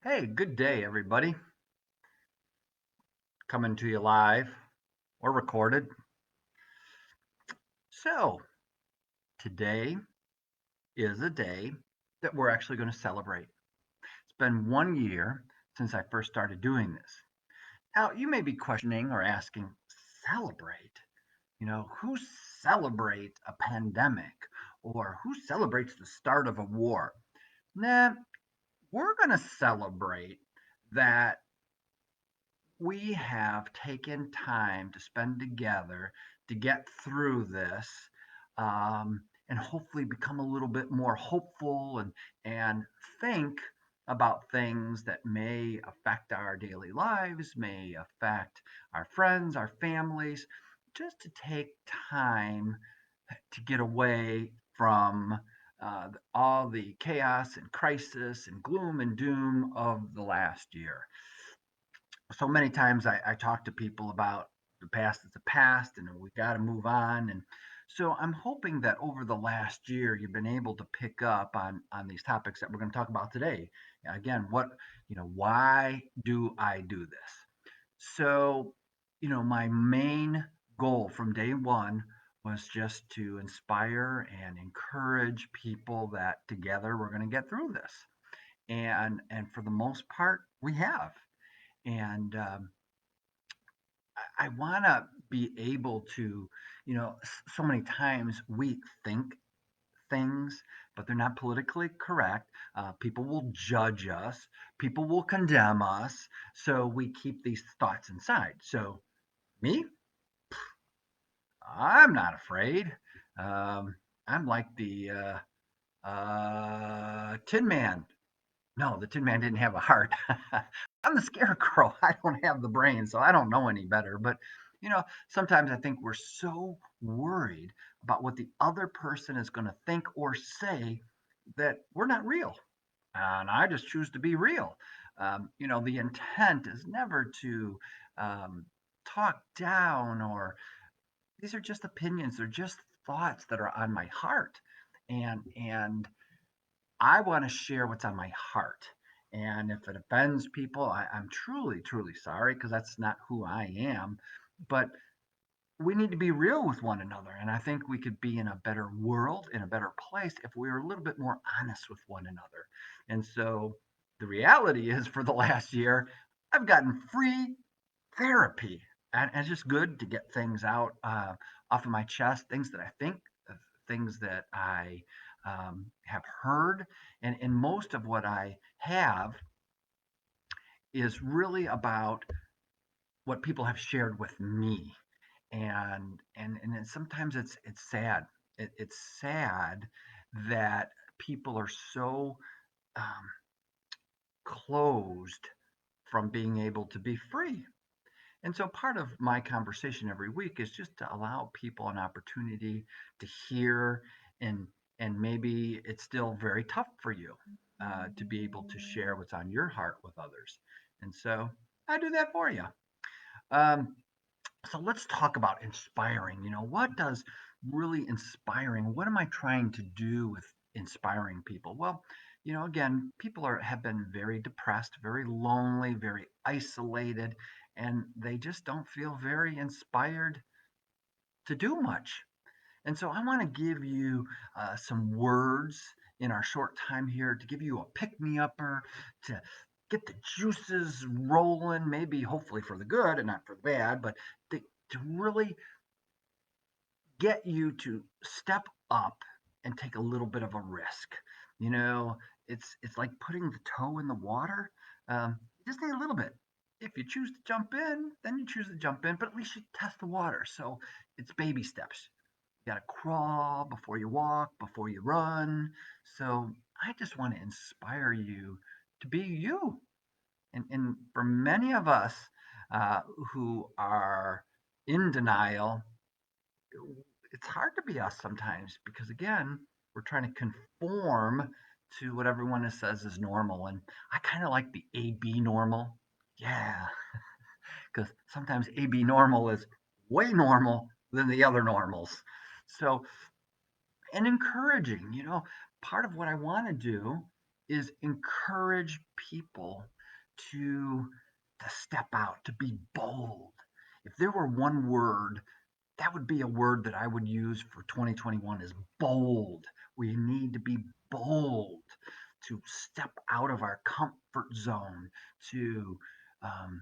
Hey, good day, everybody. Coming to you live or recorded. So, today is a day that we're actually going to celebrate. It's been 1 year since I first started doing this. Now, you may be questioning or asking, celebrate? Who celebrates a pandemic or who celebrates the start of a war? Nah, we're going to celebrate that we have taken time to spend together to get through this, and hopefully become a little bit more hopeful and think about things that may affect our daily lives, may affect our friends, our families, just to take time to get away from all the chaos and crisis and gloom and doom of the last year. So many times I talk to people about the past is the past and we got to move on. And so I'm hoping that over the last year, you've been able to pick up on these topics that we're going to talk about today. Again, why do I do this? So, my main goal from day one was just to inspire and encourage people that together we're going to get through this. And for the most part, we have. And I want to be able to, so many times we think things, but they're not politically correct. People will judge us, people will condemn us. So we keep these thoughts inside. So, me, I'm not afraid. Um, I'm like the Tin Man. No, the Tin Man didn't have a heart. I'm the Scarecrow. I don't have the brain, so I don't know any better. But, sometimes I think we're so worried about what the other person is going to think or say that we're not real. And I just choose to be real. The intent is never to um, talk down, or these are just opinions. They're just thoughts that are on my heart. And I want to share what's on my heart. And if it offends people, I'm truly, truly sorry because that's not who I am. But we need to be real with one another. And I think we could be in a better world, in a better place, if we were a little bit more honest with one another. And so the reality is, for the last year, I've gotten free therapy. And it's just good to get things out off of my chest, things that I think, uh, things that I have heard. And most of what I have is really about what people have shared with me. And sometimes it's sad. It's sad that people are so um, closed from being able to be free. And so part of my conversation every week is just to allow people an opportunity to hear, and maybe it's still very tough for you to be able to share what's on your heart with others. And so I do that for you. Um, so let's talk about inspiring. What does really inspiring? What am I trying to do with inspiring people? Well, again, people have been very depressed, very lonely, very isolated, and they just don't feel very inspired to do much. And so I want to give you some words in our short time here to give you a pick me upper, to get the juices rolling, maybe hopefully for the good and not for the bad, but to really get you to step up and take a little bit of a risk. You know, it's like putting the toe in the water. You just need a little bit. If you choose to jump in, then you choose to jump in, but at least you test the water. So it's baby steps. You got to crawl before you walk, before you run. So I just want to inspire you to be you. And for many of us uh, who are in denial, it's hard to be us sometimes because, again, we're trying to conform to what everyone says is normal. And I kind of like the AB normal. Yeah, because sometimes AB normal is way normal than the other normals. So, and encouraging, part of what I want to do is encourage people to to step out, to be bold. If there were one word, that would be a word that I would use for 2021 is bold. We need to be bold to step out of our comfort zone, to um,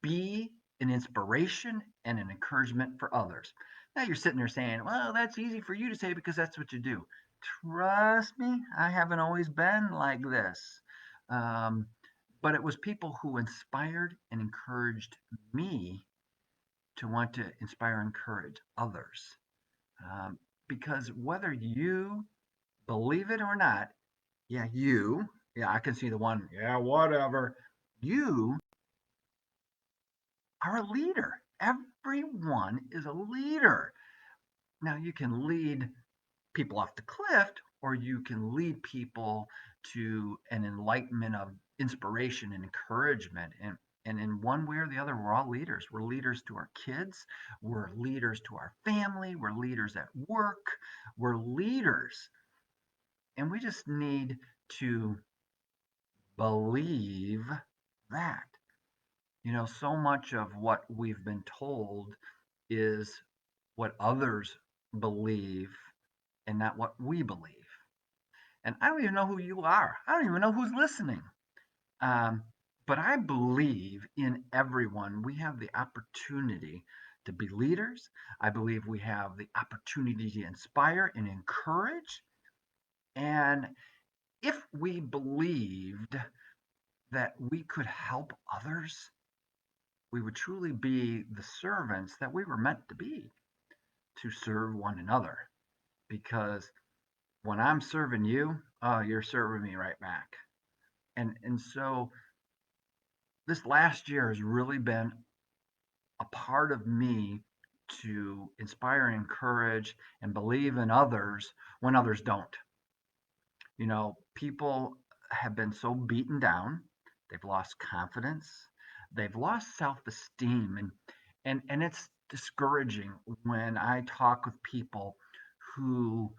be an inspiration and an encouragement for others. Now you're sitting there saying, well, that's easy for you to say because that's what you do. Trust me, I haven't always been like this. Um, but it was people who inspired and encouraged me to want to inspire and encourage others. Um, because whether you believe it or not, yeah, I can see the one, yeah, whatever. You are a leader. Everyone is a leader. Now, you can lead people off the cliff, or you can lead people to an enlightenment of inspiration and encouragement. And in one way or the other, we're all leaders. We're leaders to our kids, we're leaders to our family, we're leaders at work, we're leaders. And we just need to believe that. So much of what we've been told is what others believe and not what we believe. And I don't even know who you are. I don't even know who's listening. Um, but I believe in everyone. We have the opportunity to be leaders. I believe we have the opportunity to inspire and encourage. And if we believed that we could help others, we would truly be the servants that we were meant to be, to serve one another. Because when I'm serving you, oh, you're serving me right back. And so this last year has really been a part of me to inspire, encourage, and believe in others when others don't. People have been so beaten down, they've lost confidence, they've lost self-esteem, and it's discouraging when I talk with people who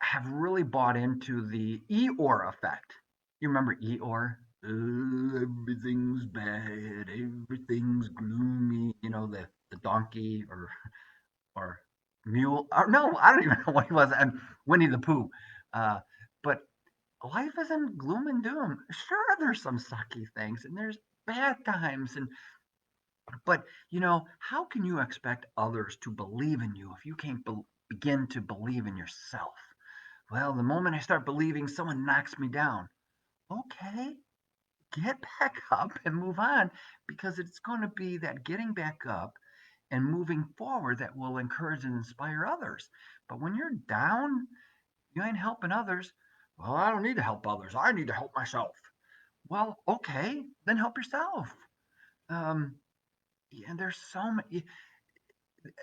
have really bought into the Eeyore effect. You remember Eeyore? Everything's bad, everything's gloomy. The donkey or mule. Or no, I don't even know what he was. And Winnie the Pooh. Uh, but life isn't gloom and doom. Sure, there's some sucky things and there's bad times, but how can you expect others to believe in you if you can't begin to believe in yourself? Well, the moment I start believing, someone knocks me down. Okay, get back up and move on, because it's going to be that getting back up and moving forward that will encourage and inspire others. But when you're down, you ain't helping others. Well, I don't need to help others. I need to help myself. Well, okay, then help yourself. Um, and there's so many.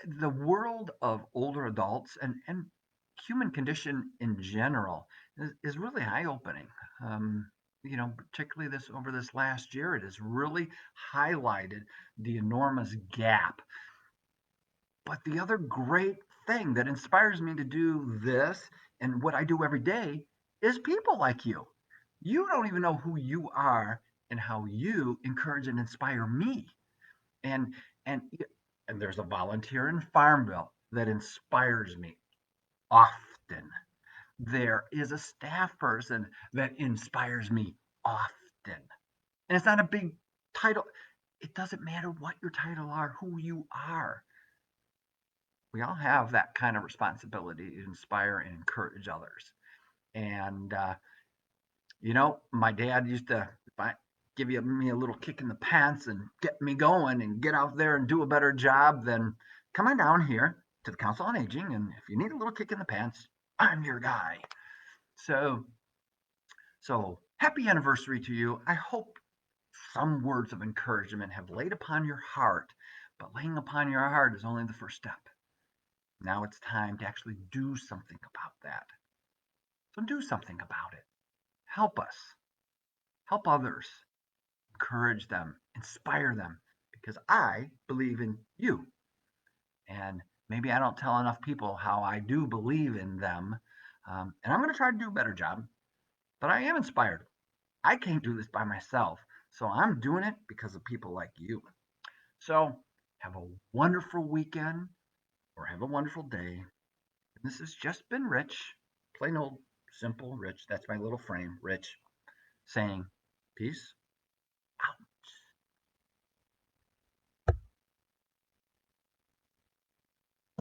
The world of older adults and human condition in general is really eye-opening. Particularly this last year, it has really highlighted the enormous gap. But the other great thing that inspires me to do this and what I do every day is people like you. You don't even know who you are and how you encourage and inspire me. And and and there's a volunteer in Farmville that inspires me often. There is a staff person that inspires me often. And it's not a big title. It doesn't matter what your title are, who you are. We all have that kind of responsibility to inspire and encourage others. And my dad used to, if I give me a little kick in the pants and get me going and get out there and do a better job, then come on down here to the Council on Aging. And if you need a little kick in the pants, I'm your guy. So, so happy anniversary to you. I hope some words of encouragement have laid upon your heart, but laying upon your heart is only the first step. Now it's time to actually do something about that. So do something about it. Help us. Help others. Encourage them. Inspire them. Because I believe in you. And maybe I don't tell enough people how I do believe in them. And I'm going to try to do a better job, but I am inspired. I can't do this by myself. So I'm doing it because of people like you. So have a wonderful weekend or have a wonderful day. This has just been Rich, plain old simple Rich. That's my little frame, Rich, saying peace